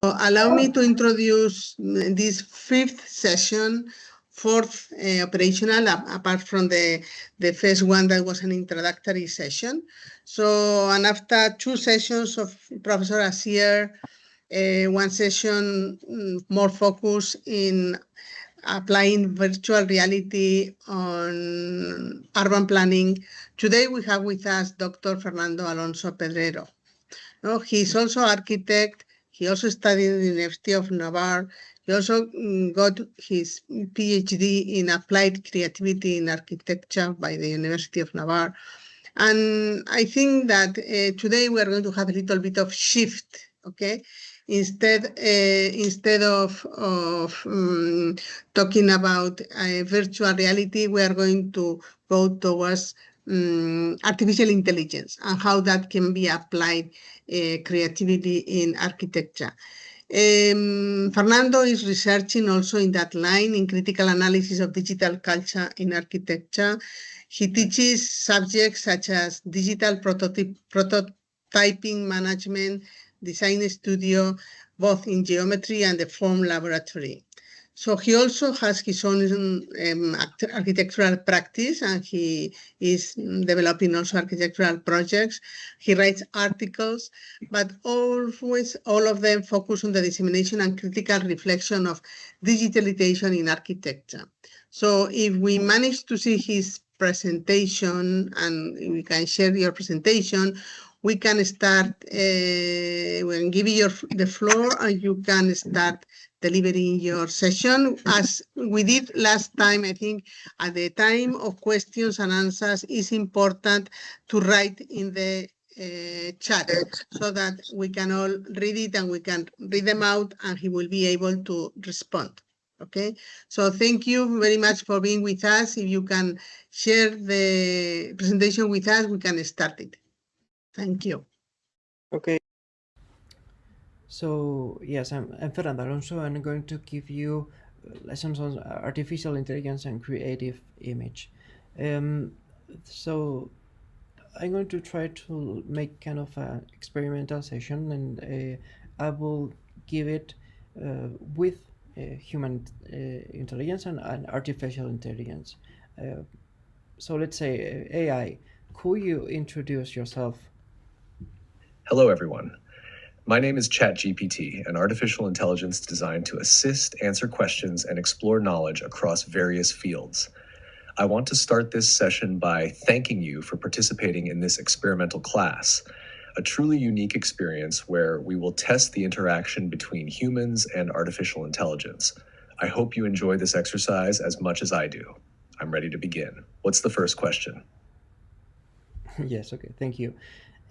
Allow me to introduce this fifth session, fourth operational, apart from the first one that was an introductory session. So, and after two sessions of Professor Asier, one session more focused in applying virtual reality on urban planning. Today we have with us Dr. Fernando Alonso Pedrero. No, he's also architect. He also studied in the University of Navarra. He also got his PhD in applied creativity in architecture by the University of Navarra. And I think that today we are going to have a little bit of shift, okay? Instead of talking about virtual reality, we are going to go towards artificial intelligence and how that can be applied creativity in architecture. Fernando is researching also in that line in critical analysis of digital culture in architecture. He teaches subjects such as digital prototyping management, design studio, both in geometry and the form laboratory. So he also has his own architectural practice, and he is developing also architectural projects. He writes articles, but always all of them focus on the dissemination and critical reflection of digitalization in architecture. So if we manage to see his presentation and we can share your presentation, we can start, we can give you the floor and you can start delivering your session. As we did last time, I think at the time of questions and answers, it's important to write in the chat so that we can all read it and we can read them out and he will be able to respond. Okay, so thank you very much for being with us. If you can share the presentation with us, we can start it. Thank you. Okay. So yes, I'm Fernando Alonso. I'm going to give you lessons on artificial intelligence and creative image. So I'm going to try to make kind of an experimental session, and I will give it with human intelligence and artificial intelligence. So let's say AI. Could you introduce yourself? Hello, everyone. My name is ChatGPT, an artificial intelligence designed to assist, answer questions, and explore knowledge across various fields. I want to start this session by thanking you for participating in this experimental class, a truly unique experience where we will test the interaction between humans and artificial intelligence. I hope you enjoy this exercise as much as I do. I'm ready to begin. What's the first question? Yes, okay, thank you.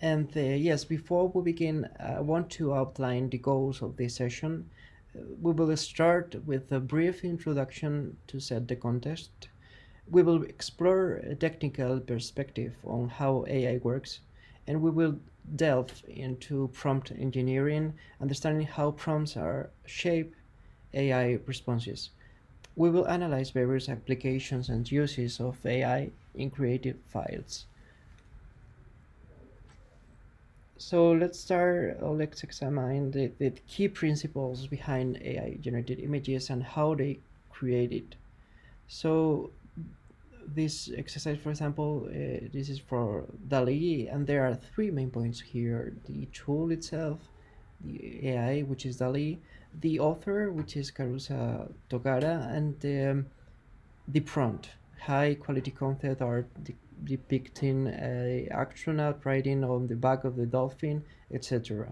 And yes, before we begin, I want to outline the goals of this session. We will start with a brief introduction to set the context. We will explore a technical perspective on how AI works, and we will delve into prompt engineering, understanding how prompts are shape AI responses. We will analyze various applications and uses of AI in creative fields. So let's examine the key principles behind AI generated images and how they create it. So this exercise, for example, this is for DALL-E, and there are three main points here: the tool itself, the AI, which is DALL-E, the author, which is Carusa Togara, and the prompt, high quality content art depicting a astronaut riding on the back of the dolphin, etc.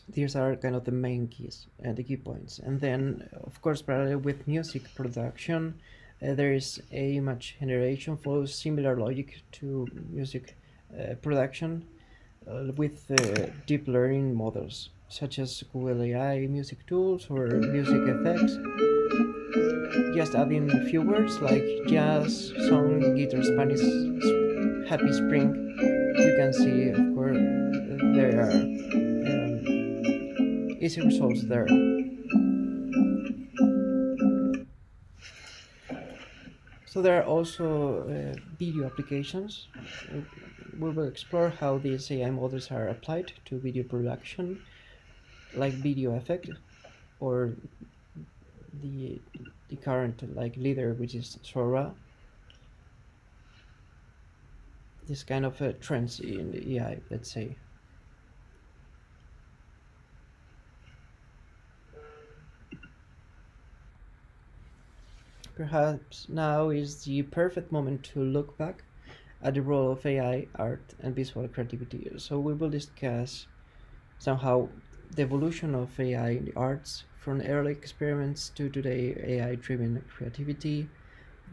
These are kind of the main keys, the key points. And then, of course, parallel with music production, there is a image generation, follows similar logic to music production with deep learning models, such as Google AI music tools or music effects. Just adding a few words like jazz, song, guitar, Spanish, happy spring. You can see, of course, there are easy results there. So there are also video applications. We will explore how these AI models are applied to video production. like video effect, or the the current like leader, which is Sora. This kind of trends in the AI, let's say. Perhaps now is the perfect moment to look back at the role of AI, art, and visual creativity. So we will discuss somehow the evolution of AI in the arts, from early experiments to today AI-driven creativity,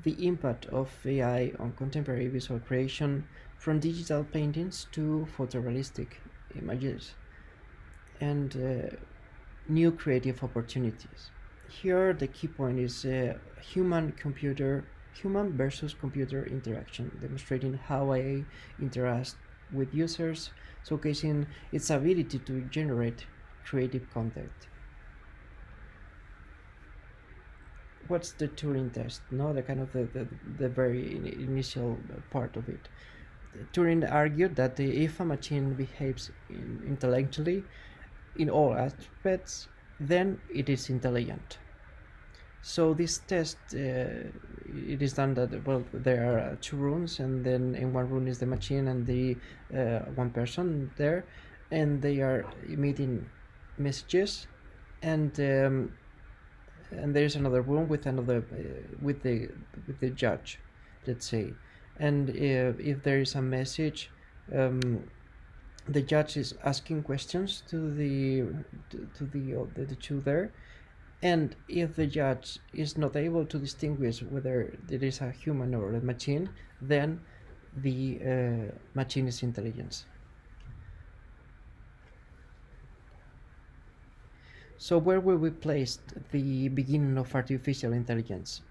the impact of AI on contemporary visual creation, from digital paintings to photorealistic images, and new creative opportunities. Here, the key point is human versus computer interaction, demonstrating how AI interacts with users, showcasing its ability to generate creative content. What's the Turing test? No, the kind of the very initial part of it. Turing argued that if a machine behaves intellectually in all aspects, then it is intelligent. So this test, it is done that, well, there are two rooms, and then in one room is the machine and the one person there, and they are emitting messages, and there is another room with another with the judge, let's say, and if there is a message, um, the judge is asking questions to the two there, and if the judge is not able to distinguish whether it is a human or a machine, then the machine is intelligence. So where will we place the beginning of artificial intelligence?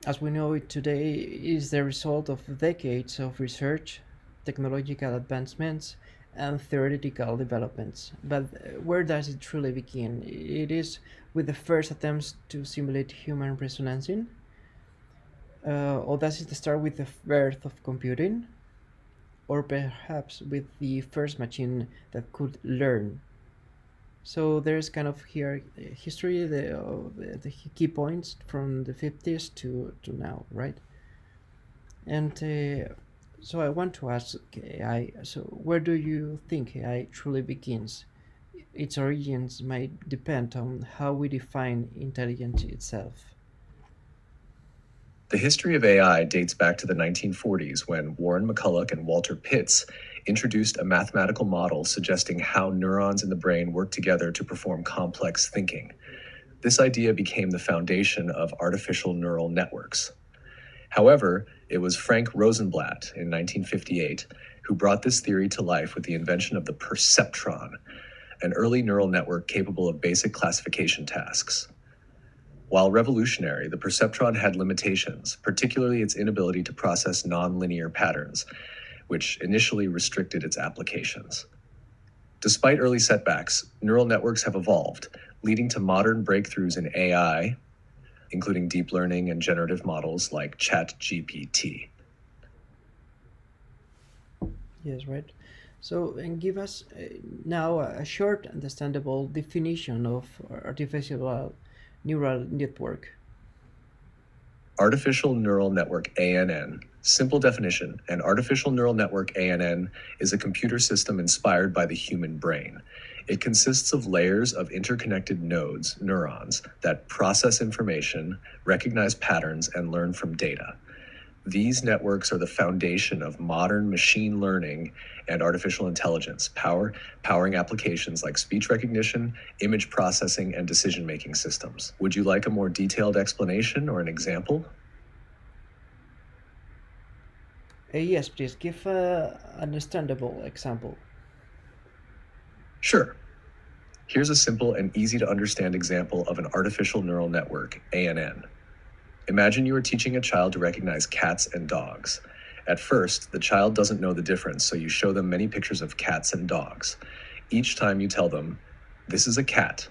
As we know it today, it is the result of decades of research, technological advancements, and theoretical developments. But where does it truly begin? It is with the first attempts to simulate human resonancing? Or does it start with the birth of computing? Or perhaps with the first machine that could learn? So there's kind of here history, the key points from the 50s to now, right? And so I want to ask AI, so where do you think AI truly begins? Its origins might depend on how we define intelligence itself. The history of AI dates back to the 1940s when Warren McCulloch and Walter Pitts introduced a mathematical model suggesting how neurons in the brain work together to perform complex thinking. This idea became the foundation of artificial neural networks. However, it was Frank Rosenblatt in 1958 who brought this theory to life with the invention of the perceptron, an early neural network capable of basic classification tasks. While revolutionary, the perceptron had limitations, particularly its inability to process nonlinear patterns, which initially restricted its applications. Despite early setbacks, neural networks have evolved, leading to modern breakthroughs in AI, including deep learning and generative models like ChatGPT. Yes, right. So, and give us now a short, understandable definition of artificial neural network. Artificial Neural Network ANN. Simple definition: an artificial neural network ANN is a computer system inspired by the human brain. It consists of layers of interconnected nodes, neurons, that process information, recognize patterns, and learn from data. These networks are the foundation of modern machine learning and artificial intelligence, powering applications like speech recognition, image processing, and decision-making systems. Would you like a more detailed explanation or an example? Yes, please give an understandable example. Sure. Here's a simple and easy to understand example of an artificial neural network, ANN. Imagine you are teaching a child to recognize cats and dogs. At first, the child doesn't know the difference, so you show them many pictures of cats and dogs. Each time you tell them, this is a cat,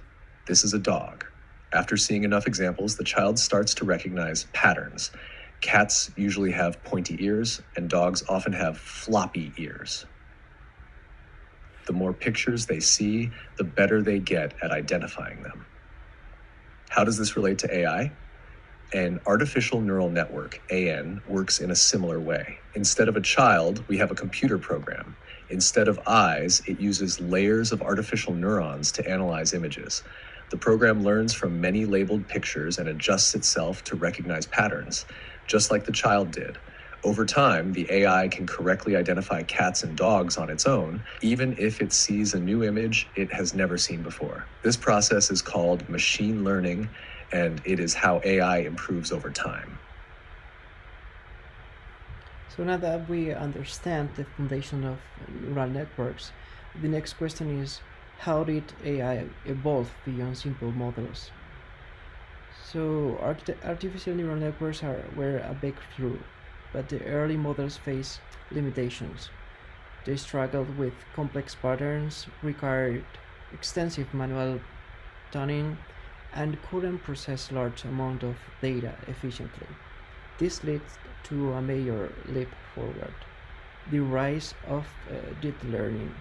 this is a dog. After seeing enough examples, the child starts to recognize patterns. Cats usually have pointy ears, and dogs often have floppy ears. The more pictures they see, the better they get at identifying them. How does this relate to AI? An artificial neural network, AN, works in a similar way. Instead of a child, we have a computer program. Instead of eyes, it uses layers of artificial neurons to analyze images. The program learns from many labeled pictures and adjusts itself to recognize patterns, just like the child did. Over time, the AI can correctly identify cats and dogs on its own, even if it sees a new image it has never seen before. This process is called machine learning, and it is how AI improves over time. So now that we understand the foundation of neural networks, the next question is, how did AI evolve beyond simple models? So artificial neural networks were a breakthrough, but the early models faced limitations. They struggled with complex patterns, required extensive manual tuning, and couldn't process large amounts of data efficiently. This leads to a major leap forward, the rise of deep learning.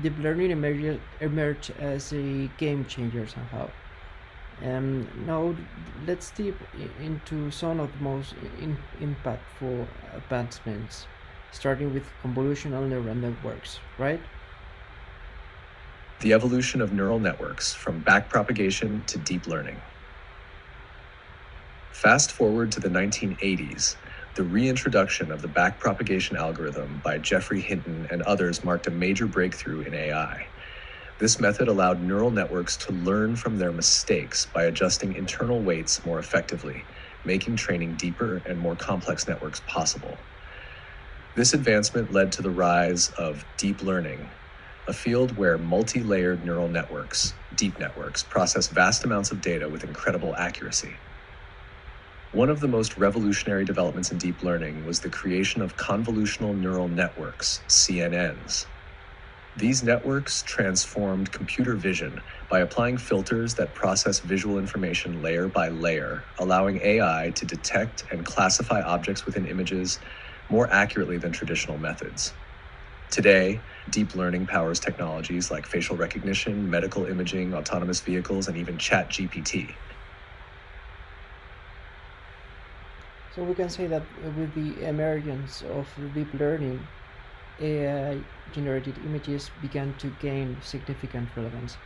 Deep learning emerged as a game changer somehow. Now let's deep into some of the most impactful advancements, starting with convolutional neural networks, right? The evolution of neural networks from backpropagation to deep learning. Fast forward to the 1980s, the reintroduction of the backpropagation algorithm by Geoffrey Hinton and others marked a major breakthrough in AI. This method allowed neural networks to learn from their mistakes by adjusting internal weights more effectively, making training deeper and more complex networks possible. This advancement led to the rise of deep learning, a field where multi-layered neural networks, deep networks, process vast amounts of data with incredible accuracy. One of the most revolutionary developments in deep learning was the creation of convolutional neural networks, CNNs. These networks transformed computer vision by applying filters that process visual information layer by layer, allowing AI to detect and classify objects within images more accurately than traditional methods. Today, deep learning powers technologies like facial recognition, medical imaging, autonomous vehicles, and even ChatGPT. So we can say that with the emergence of deep learning, AI generated images began to gain significant relevance.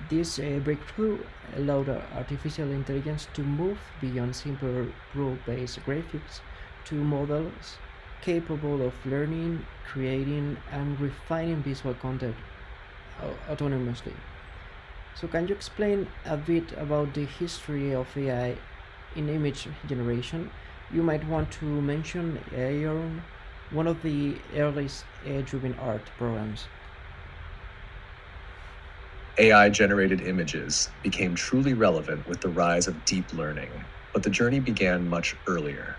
This breakthrough allowed artificial intelligence to move beyond simple rule-based graphics to models capable of learning, creating, and refining visual content autonomously. So can you explain a bit about the history of AI in image generation? You might want to mention Aeon, one of the earliest AI-driven art programs. AI-generated images became truly relevant with the rise of deep learning, but the journey began much earlier.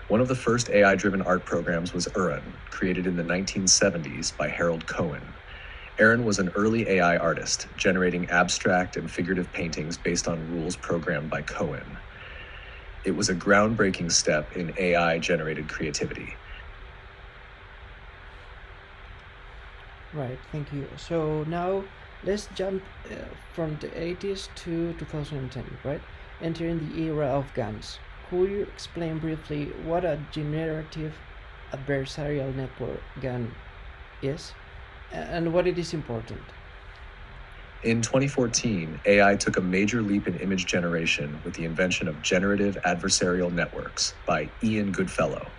One of the first AI-driven art programs was Uran, created in the 1970s by Harold Cohen. Aaron was an early AI artist, generating abstract and figurative paintings based on rules programmed by Cohen. It was a groundbreaking step in AI-generated creativity. Right, thank you. So now let's jump from the 80s to 2010, right? Entering the era of GANs. Could you explain briefly what a generative adversarial network GAN is and what it is important? In 2014, AI took a major leap in image generation with the invention of generative adversarial networks by Ian Goodfellow.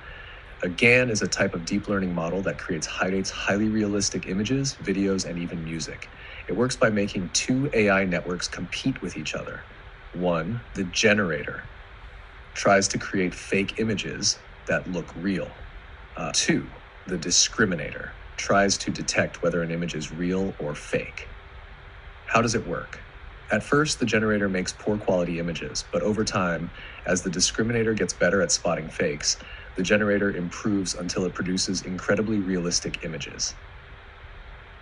A GAN is a type of deep learning model that creates highly realistic images, videos, and even music. It works by making two AI networks compete with each other. One, the generator, tries to create fake images that look real. Two, the discriminator, tries to detect whether an image is real or fake. How does it work? At first, the generator makes poor quality images, but over time, as the discriminator gets better at spotting fakes, the generator improves until it produces incredibly realistic images.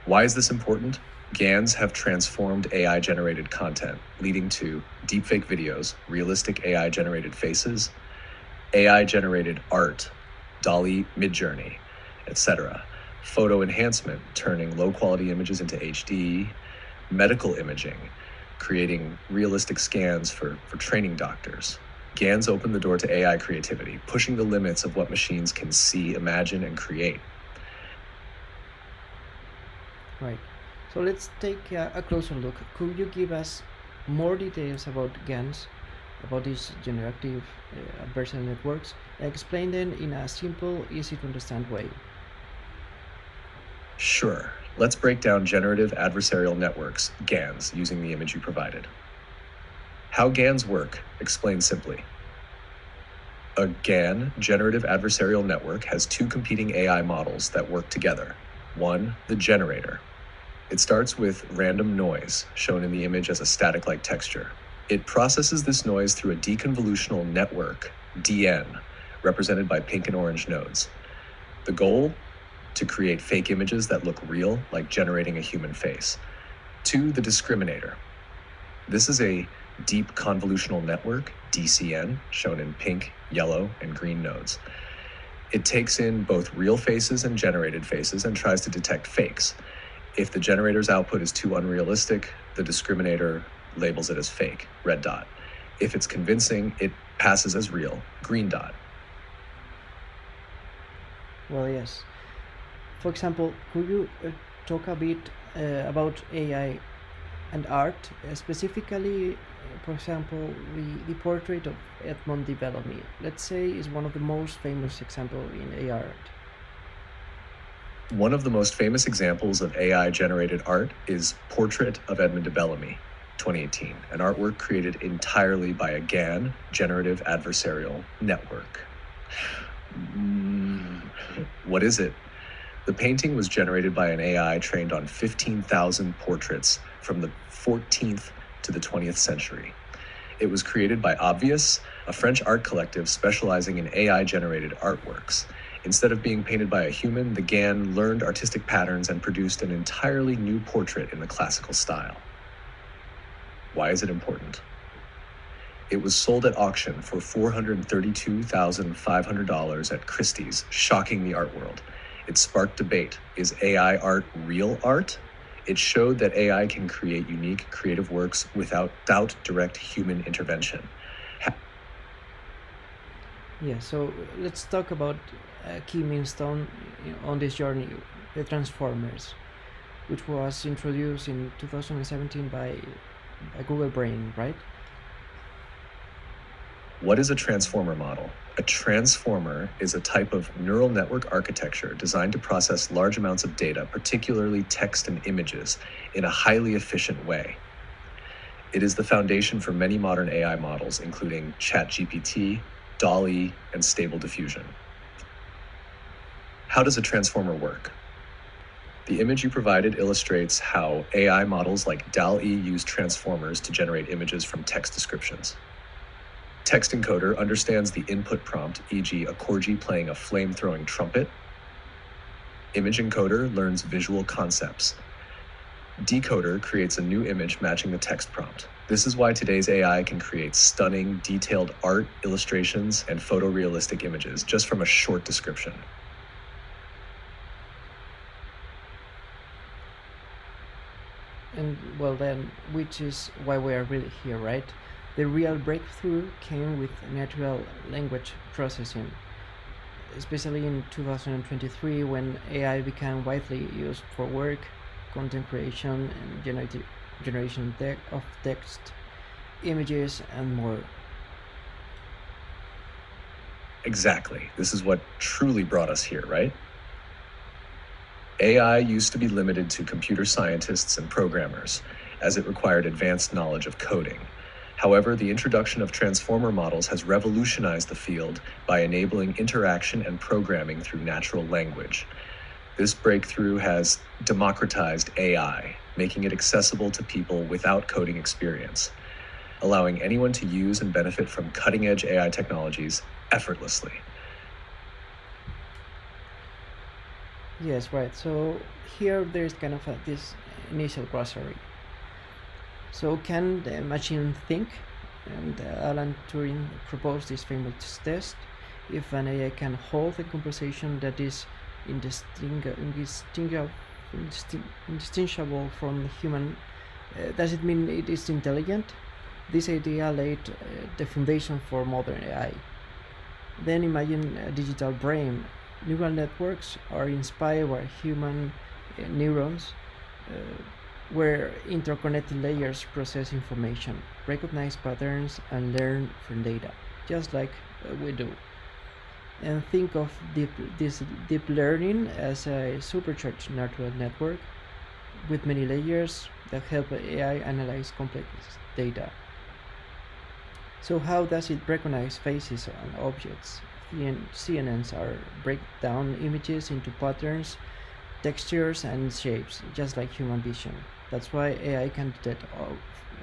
Why is this important? GANs have transformed AI-generated content, leading to deepfake videos, realistic AI-generated faces, AI-generated art, DALL-E Midjourney, etc. photo enhancement, turning low quality images into HD, medical imaging, creating realistic scans for training doctors. GANs open the door to AI creativity, pushing the limits of what machines can see, imagine, and create. Right. So let's take a closer look. Could you give us more details about GANs, about these generative adversarial networks, and explain them in a simple, easy to understand way? Sure. Let's break down generative adversarial networks, GANs, using the image you provided. How GANs work, explained simply. A GAN, generative adversarial network, has two competing AI models that work together. One, the generator. It starts with random noise, shown in the image as a static-like texture. It processes this noise through a deconvolutional network, DN, represented by pink and orange nodes. The goal? To create fake images that look real, like generating a human face. Two, the discriminator. This is a deep convolutional network, DCN, shown in pink, yellow, and green nodes. It takes in both real faces and generated faces and tries to detect fakes. If the generator's output is too unrealistic, the discriminator labels it as fake, red dot. If it's convincing, it passes as real, green dot. Well, yes. For example, could you talk a bit about AI and art, specifically, for example, the portrait of Edmond de Bellamy, let's say, is one of the most famous example in AI art. One of the most famous examples of AI-generated art is Portrait of Edmond de Bellamy, 2018, an artwork created entirely by a GAN, generative adversarial network. What is it? The painting was generated by an AI trained on 15,000 portraits from the 14th to the 20th century. It was created by Obvious, a French art collective specializing in AI-generated artworks. Instead of being painted by a human, the GAN learned artistic patterns and produced an entirely new portrait in the classical style. Why is it important? It was sold at auction for $432,500 at Christie's, shocking the art world. It sparked debate. Is AI art real art? It showed that AI can create unique, creative works without direct human intervention. Yeah, so let's talk about a key milestone on this journey, the Transformers, which was introduced in 2017 by Google Brain, right? What is a transformer model? A transformer is a type of neural network architecture designed to process large amounts of data, particularly text and images, in a highly efficient way. It is the foundation for many modern AI models, including ChatGPT, DALL-E, and Stable Diffusion. How does a transformer work? The image you provided illustrates how AI models like DALL-E use transformers to generate images from text descriptions. Text encoder understands the input prompt, e.g. a corgi playing a flame-throwing trumpet. Image encoder learns visual concepts. Decoder creates a new image matching the text prompt. This is why today's AI can create stunning, detailed art, illustrations, and photorealistic images just from a short description. And well, then, which is why we are really here, right? The real breakthrough came with natural language processing, especially in 2023 when AI became widely used for work, content creation, and generation of text, images, and more. Exactly. This is what truly brought us here, right? AI used to be limited to computer scientists and programmers, as it required advanced knowledge of coding. However, the introduction of transformer models has revolutionized the field by enabling interaction and programming through natural language. This breakthrough has democratized AI, making it accessible to people without coding experience, allowing anyone to use and benefit from cutting-edge AI technologies effortlessly. Yes, right. So here there's kind of this initial glossary. So can the machine think? And Alan Turing proposed this famous test. If an AI can hold a conversation that is indistinguishable from human. Does it mean it is intelligent? This idea laid the foundation for modern AI. Then imagine a digital brain. Neural networks are inspired by human neurons, uh, where interconnected layers process information, recognize patterns, and learn from data, just like we do. And think of this deep learning as a supercharged neural network with many layers that help AI analyze complex data. So how does it recognize faces and objects? CNNs are break down images into patterns, textures, and shapes, just like human vision. That's why AI can detect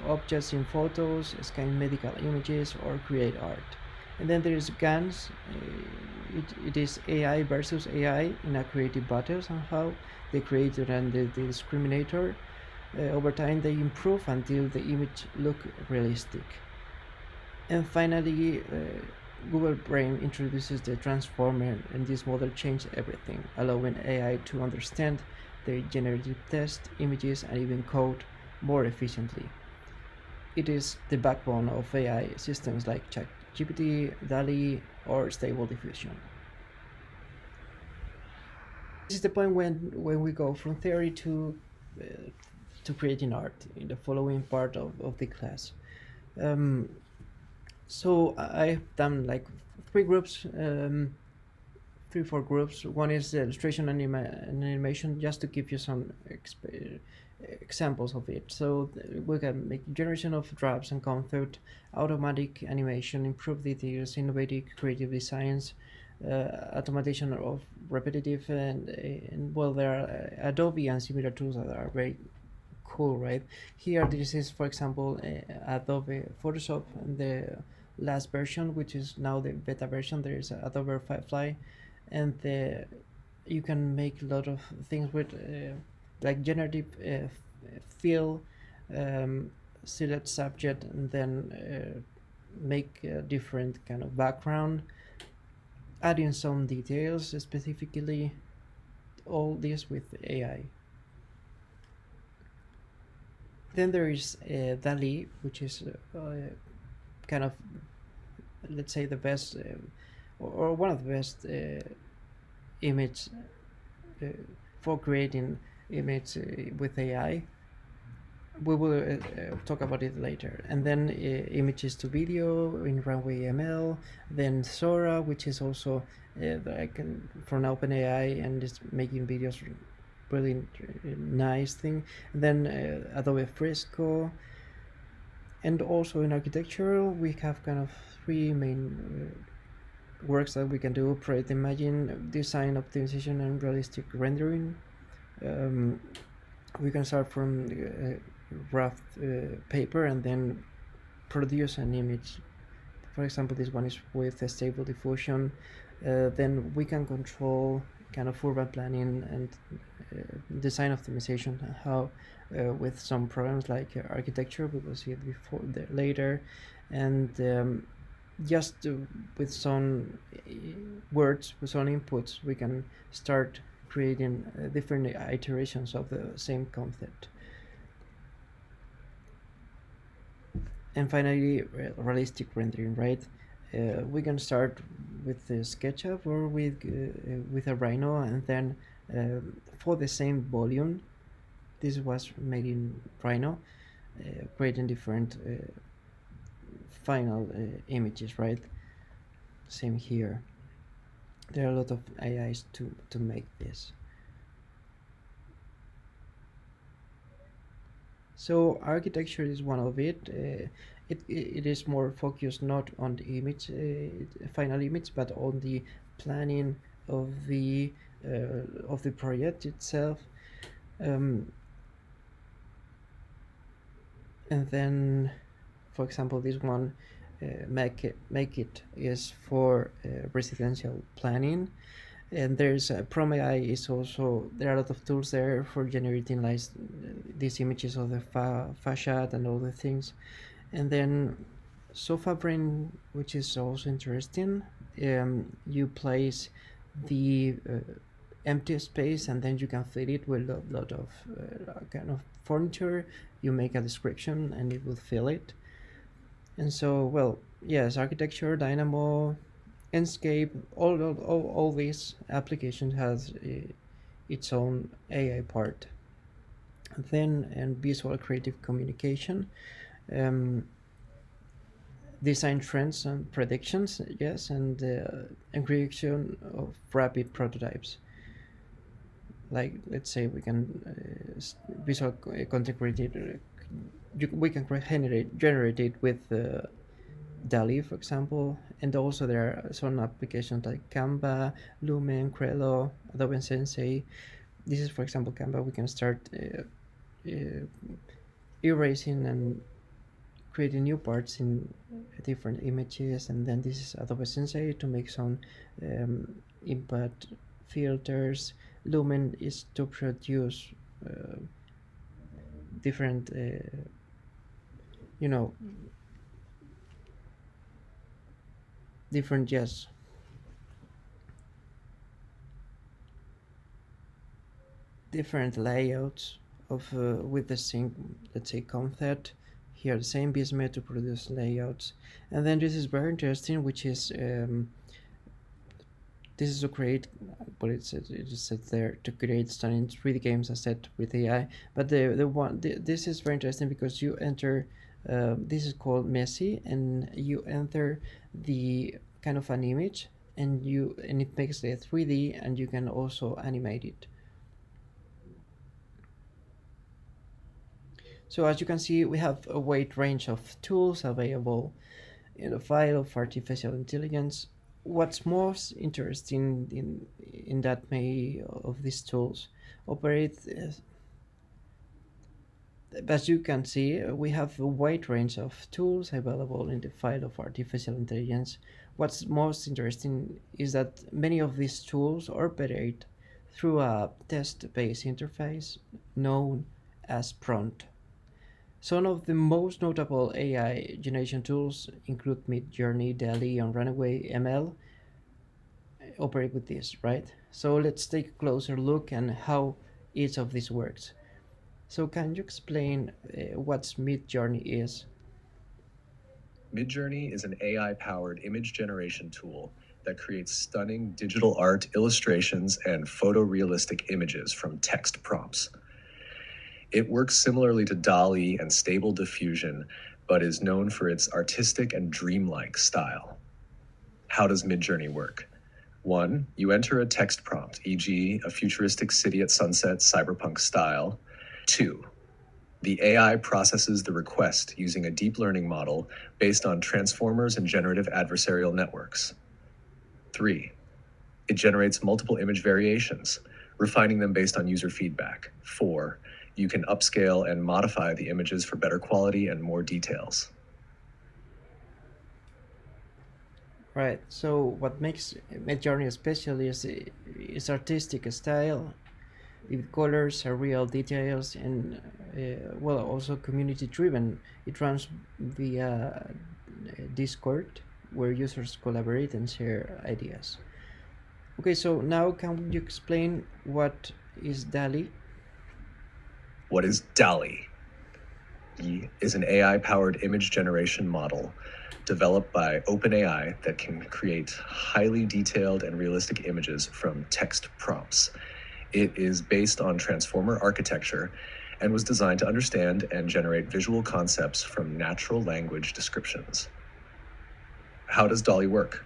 objects in photos, scan medical images, or create art. And then there is GANs. It is AI versus AI in a creative battles on how the creator and the discriminator. Over time, they improve until the image look realistic. And finally, Google Brain introduces the transformer, and this model changed everything, allowing AI to understand the generative text, images, and even code more efficiently. It is the backbone of AI systems like ChatGPT, DALI, or Stable Diffusion. This is the point when we go from theory to creating art in the following part of the class. So I've done like three groups, 3 4 groups. One is the illustration and animation, just to give you some examples of it. So we can make generation of drafts and concept, automatic animation, improve details, innovative creative designs, automation of repetitive, and well, there are Adobe and similar tools that are very cool, right? Here, this is, for example, Adobe Photoshop, and the last version, which is now the beta version. There is Adobe Firefly, and you can make a lot of things with like generative fill, select subject, and then make a different kind of background, adding some details specifically, all this with AI. Then there is DALI, which is kind of, let's say, the best or one of the best image for creating image with AI. We will talk about it later. And then images to video in Runway ML, then Sora, which is also like from OpenAI and is making videos really nice thing. And then Adobe Fresco. And also in architecture, we have kind of 3 main works that we can do: Project Imagine, design optimization, and realistic rendering. We can start from rough paper and then produce an image. For example, this one is with a stable diffusion. Then we can control kind of urban planning and design optimization, how with some programs like architecture, we will see it before later, and just with some words, with some inputs, we can start creating different iterations of the same concept. And finally, realistic rendering, right? We can start with the SketchUp or with a Rhino, and then for the same volume, this was made in Rhino, creating different final images, right? Same here. There are a lot of AIs to make this. So architecture is one of it. It is more focused not on the image, final image, but on the planning of the project itself. And then, for example, this one, make it is for residential planning. And there's Prom AI is also, there are a lot of tools there for generating like these images of the facade and all the things. And then Sofa Brain, which is also interesting. You place the empty space, and then you can fill it with a lot of kind of furniture. You make a description and it will fill it. And so, well, yes, architecture, Dynamo, Enscape, all these applications has its own AI part. Then, and visual creative communication, um, design trends and predictions, yes, and creation of rapid prototypes. Like, let's say we can visual content created. We can generate it with DALI, for example, and also there are some applications like Canva, Lumen, Crello, Adobe Sensei. This is, for example, Canva. We can start erasing and creating new parts in different images, and then this is Adobe Sensei to make some input filters. Lumen is to produce different, you know, different, yes, different layouts of with the same, let's say, concept. Here the same Bismet to produce layouts. And then this is very interesting, which is this is to create, but it just said there, to create stunning 3D games asset with AI. But this is very interesting because you enter, this is called Messy, and you enter the kind of an image, and it makes the 3D, and you can also animate it. So as you can see, we have a wide range of tools available in the file of artificial intelligence. What's most interesting in that many of these tools operate, as you can see, we have a wide range of tools available in the file of artificial intelligence. What's most interesting is that many of these tools operate through a text-based interface known as prompt. Some of the most notable AI generation tools include Midjourney, DALL-E, and Runway ML operate with this, right? So let's take a closer look at how each of these works. So can you explain what Midjourney is? Midjourney is an AI-powered image generation tool that creates stunning digital art, illustrations, and photorealistic images from text prompts. It works similarly to DALL-E and Stable Diffusion, but is known for its artistic and dreamlike style. How does Midjourney work? 1. You enter a text prompt, e.g., a futuristic city at sunset, cyberpunk style. 2. The AI processes the request using a deep learning model based on transformers and generative adversarial networks. 3. It generates multiple image variations, refining them based on user feedback. 4. You can upscale and modify the images for better quality and more details. Right. So what makes Midjourney special is artistic style, with colors, real details, and well, also community driven. It runs via Discord, where users collaborate and share ideas. Okay, so now can you explain what is DALL-E? What is DALL-E? E is an AI-powered image generation model developed by OpenAI that can create highly detailed and realistic images from text prompts. It is based on transformer architecture and was designed to understand and generate visual concepts from natural language descriptions. How does DALL-E work?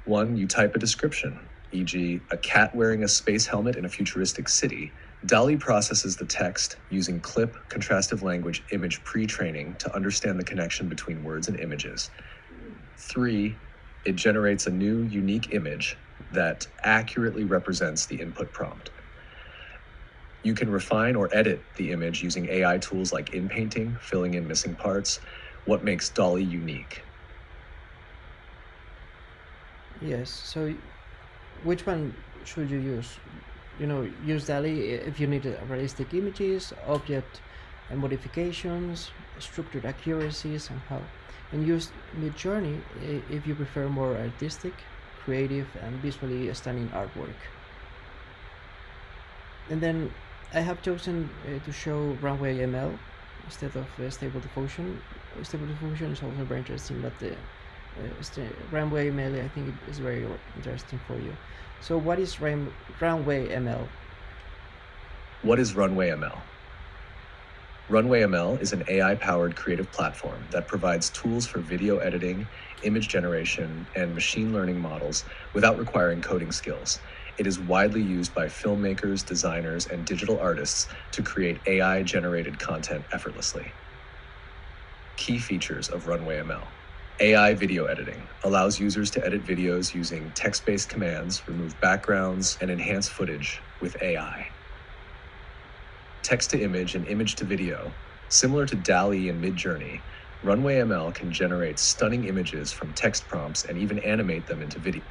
1. You type a description, e.g., a cat wearing a space helmet in a futuristic city. DALL-E processes the text using clip contrastive language image pre-training to understand the connection between words and images. 3. It generates a new unique image that accurately represents the input prompt. You can refine or edit the image using AI tools like inpainting, filling in missing parts. What makes DALL-E unique? Yes. So which one should you use? Use DALL-E if you need realistic images, object modifications, structured accuracies, and how. And use Midjourney if you prefer more artistic, creative, and visually stunning artwork. And then I have chosen to show runway ML instead of stable diffusion. Stable diffusion is also very interesting, but the runway ML I think it is very interesting for you. So what is runway ML? What is Runway ML? Runway ML is an AI-powered creative platform that provides tools for video editing, image generation, and machine learning models without requiring coding skills. It is widely used by filmmakers, designers, and digital artists to create AI-generated content effortlessly. Key features of Runway ML. AI video editing allows users to edit videos using text-based commands, remove backgrounds, and enhance footage with AI. Text to image and image to video. Similar to DALL-E and Midjourney, Runway ML can generate stunning images from text prompts and even animate them into video.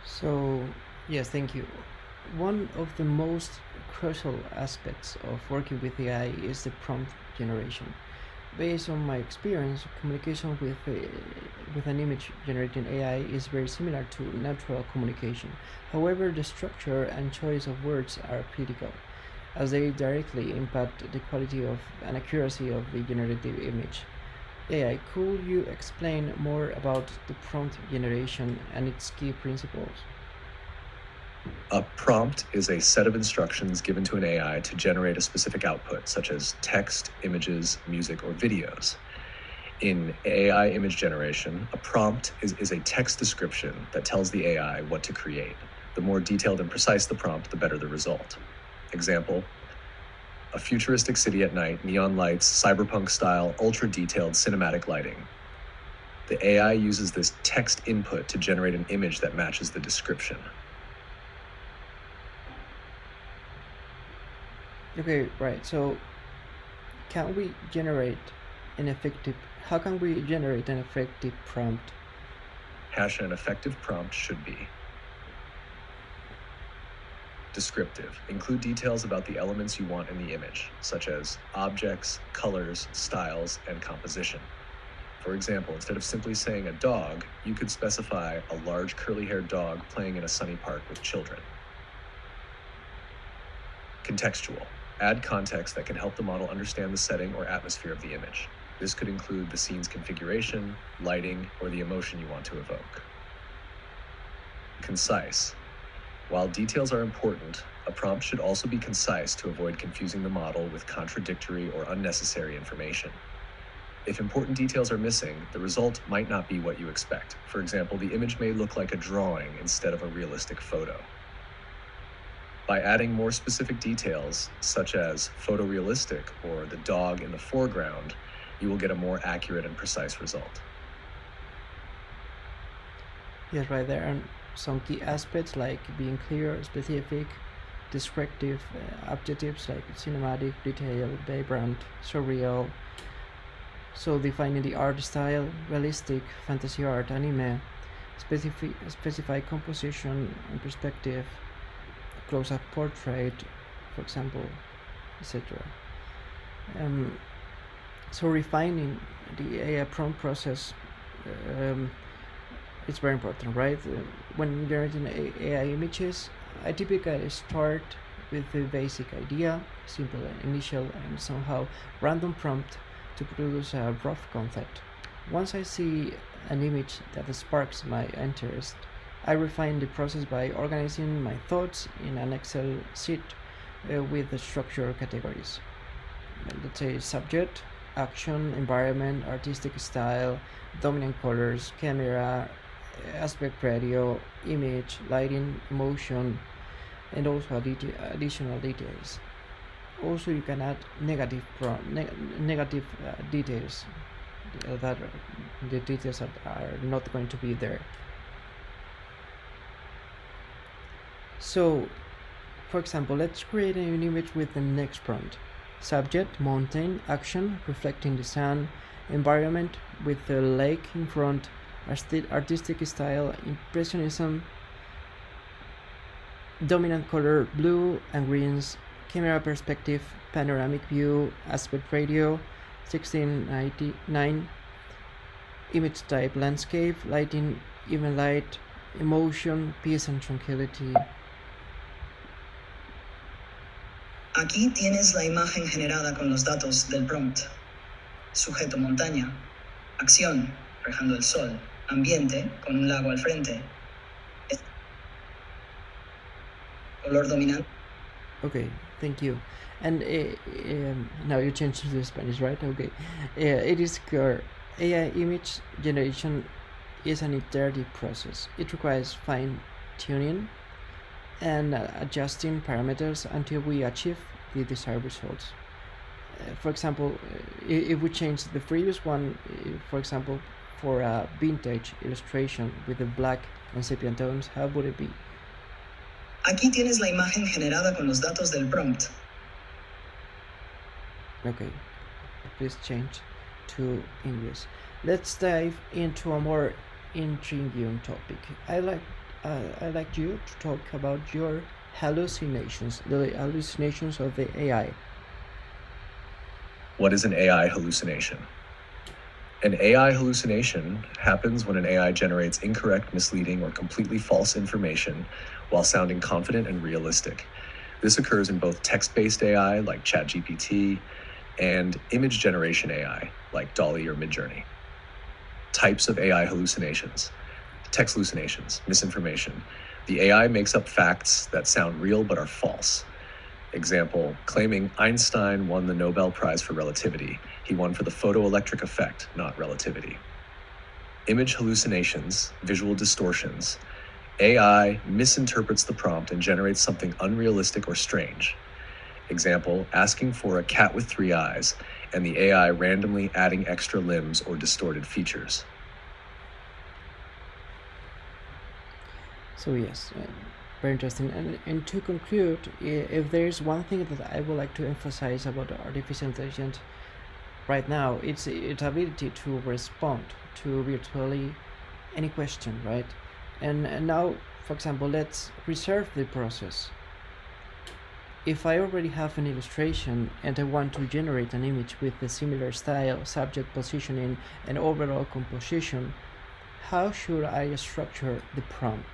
So, yes, thank you. One of the most crucial aspects of working with AI is the prompt generation. Based on my experience, communication with an image generating AI is very similar to natural communication. However, the structure and choice of words are critical, as they directly impact the quality of and accuracy of the generated image. AI, could you explain more about the prompt generation and its key principles? A prompt is a set of instructions given to an AI to generate a specific output, such as text, images, music, or videos. In AI image generation, a prompt is a text description that tells the AI what to create. The more detailed and precise the prompt, the better the result. Example, a futuristic city at night, neon lights, cyberpunk style, ultra detailed cinematic lighting. The AI uses this text input to generate an image that matches the description. Okay, right. So, can we generate an effective? How can we generate an effective prompt? An effective prompt should be descriptive. Include details about the elements you want in the image, such as objects, colors, styles, and composition. For example, instead of simply saying a dog, you could specify a large curly-haired dog playing in a sunny park with children. Contextual. Add context that can help the model understand the setting or atmosphere of the image. This could include the scene's configuration, lighting, or the emotion you want to evoke. Concise. While details are important, a prompt should also be concise to avoid confusing the model with contradictory or unnecessary information. If important details are missing, the result might not be what you expect. For example, the image may look like a drawing instead of a realistic photo. By adding more specific details, such as photorealistic or the dog in the foreground, you will get a more accurate and precise result. Yes, right. There are some key aspects like being clear, specific, descriptive adjectives like cinematic, detailed, vibrant, surreal. So defining the art style, realistic, fantasy art, anime, specify composition and perspective, close-up portrait, for example, etc. So refining the AI prompt process, um, it's very important, right? When generating AI images, I typically start with the basic idea, simple initial and somehow random prompt to produce a rough concept. Once I see an image that sparks my interest, I refine the process by organizing my thoughts in an Excel sheet with the structure categories. Let's say subject, action, environment, artistic style, dominant colors, camera, aspect ratio, image, lighting, emotion, and also additional details. Also, you can add negative details that the details are not going to be there. So, for example, let's create an image with the next prompt. Subject, mountain, action, reflecting the sun, environment with the lake in front, artistic style, impressionism, dominant color, blue and greens, camera perspective, panoramic view, aspect ratio, 16:9, image type, landscape, lighting, even light, emotion, peace, and tranquility. Aquí tienes la imagen generada con los datos del prompt. Sujeto montaña. Acción, reflejando el sol. Ambiente, con un lago al frente. Color dominante. Okay, thank you. And now you change to the Spanish, right? Okay. It is clear. AI image generation is an iterative process. It requires fine tuning and adjusting parameters until we achieve the desired results. For example, if we change the previous one, for example, for a vintage illustration with the black and sepia tones, how would it be? Aquí tienes la imagen generada con los datos del prompt. Okay, please change to English. Let's dive into a more intriguing topic. I like you to talk about your hallucinations, the hallucinations of the AI. What is an AI hallucination? An AI hallucination happens when an AI generates incorrect, misleading, or completely false information while sounding confident and realistic. This occurs in both text-based AI like ChatGPT and image generation AI like DALL-E or Midjourney. Types of AI hallucinations. Text hallucinations, misinformation. The AI makes up facts that sound real but are false. Example, claiming Einstein won the Nobel Prize for relativity. He won for the photoelectric effect, not relativity. Image hallucinations, visual distortions. AI misinterprets the prompt and generates something unrealistic or strange. Example, asking for a cat with 3 eyes, and the AI randomly adding extra limbs or distorted features. So yes, very interesting. And to conclude, if there is one thing that I would like to emphasize about artificial intelligence right now, it's its ability to respond to virtually any question, right? And now, for example, let's reserve the process. If I already have an illustration and I want to generate an image with a similar style, subject positioning, and overall composition, how should I structure the prompt?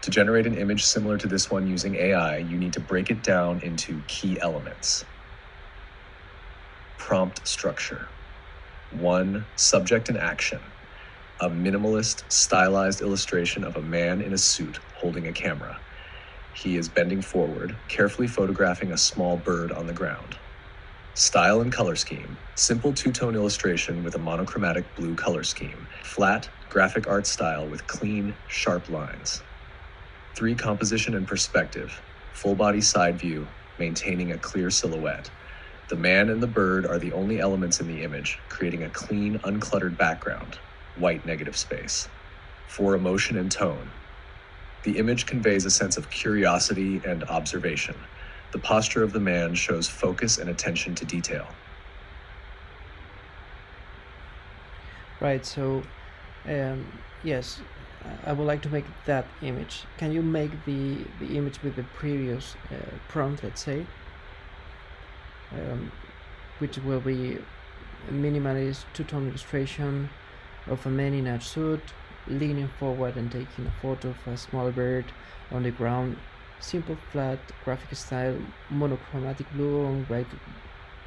To generate an image similar to this one using AI, you need to break it down into key elements. Prompt structure. 1. Subject and action. A minimalist, stylized illustration of a man in a suit holding a camera. He is bending forward, carefully photographing a small bird on the ground. Style and color scheme. Simple two-tone illustration with a monochromatic blue color scheme. Flat, graphic art style with clean, sharp lines. 3. Composition and perspective. Full body side view, maintaining a clear silhouette. The man and the bird are the only elements in the image, creating a clean, uncluttered background. White negative space. 4. Emotion and tone. The image conveys a sense of curiosity and observation. The posture of the man shows focus and attention to detail. Right, so yes, I would like to make that image. Can you make the image with the previous prompt, let's say, which will be a minimalist two-tone illustration of a man in a suit leaning forward and taking a photo of a small bird on the ground. Simple flat graphic style, monochromatic blue on white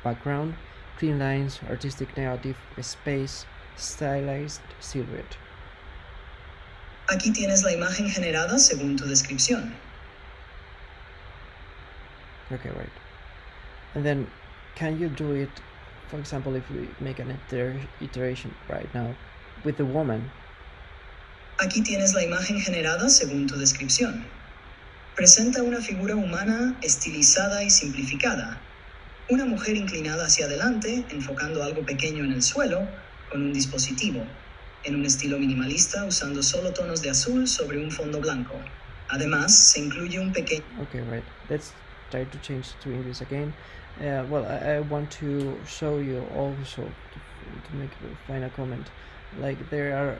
background, clean lines, artistic negative space, stylized silhouette. Aquí tienes la imagen generada según tu descripción. Okay, right. And then can you do it, for example, if we make an iteration right now with the woman? Aquí tienes la imagen generada según tu descripción. Presenta una figura humana estilizada y simplificada. Una mujer inclinada hacia adelante, enfocando algo pequeño en el suelo, con un dispositivo, en un estilo minimalista usando solo tonos de azul sobre un fondo blanco. Además, se incluye un pequeño... Okay, right. Let's try to change to English again. Well, I want to show you also, to make a final comment, like there are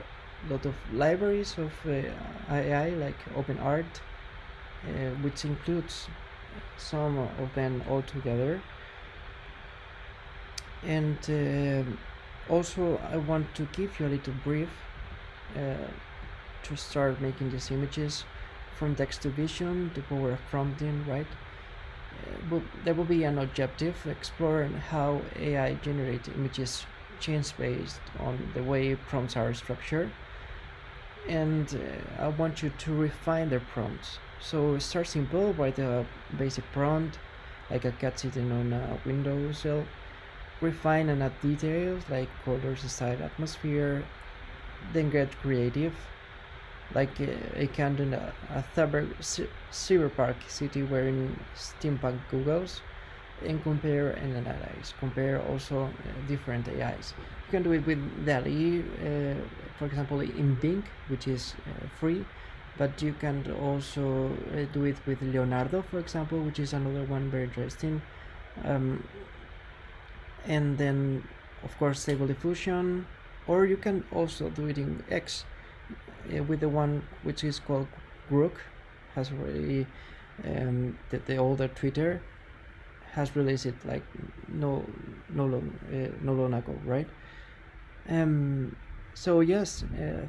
a lot of libraries of AI, like OpenArt, which includes some of them all together. And also I want to give you a little brief to start making these images from text to vision, the power of prompting, right? There will be an objective exploring how AI generated images change based on the way prompts are structured, and I want you to refine their prompts. So start simple, write a basic prompt, like a cat sitting on a windowsill. Refine and add details like colors, style, atmosphere. Then get creative, like I can do a cyberpunk city wearing steampunk goggles, and compare and analyze. Compare also different AIs. You can do it with DALI, for example, in Bing, which is free, but you can also do it with Leonardo, for example, which is another one very interesting. Um, and then, of course, Stable Diffusion, or you can also do it in X with the one which is called Grook, has already the older Twitter has released it like no long ago, right? So yes,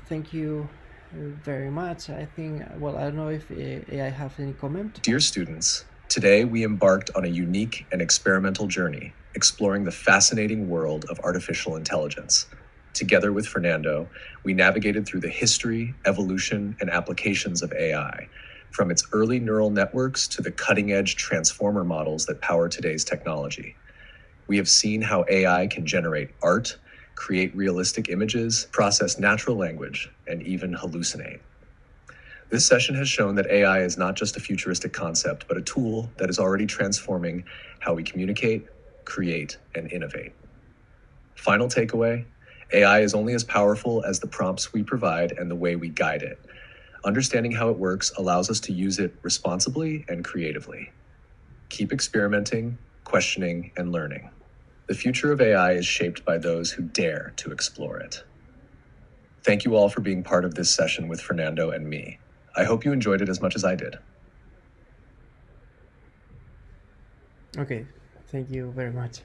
thank you very much. I think, well, I don't know if AI have any comment. Dear students, today we embarked on a unique and experimental journey, exploring the fascinating world of artificial intelligence. Together with Fernando, we navigated through the history, evolution, and applications of AI, from its early neural networks to the cutting-edge transformer models that power today's technology. We have seen how AI can generate art, create realistic images, process natural language, and even hallucinate. This session has shown that AI is not just a futuristic concept, but a tool that is already transforming how we communicate, create, and innovate. Final takeaway: AI is only as powerful as the prompts we provide and the way we guide it. Understanding how it works allows us to use it responsibly and creatively. Keep experimenting, questioning, and learning. The future of AI is shaped by those who dare to explore it. Thank you all for being part of this session with Fernando and me. I hope you enjoyed it as much as I did. Okay, thank you very much.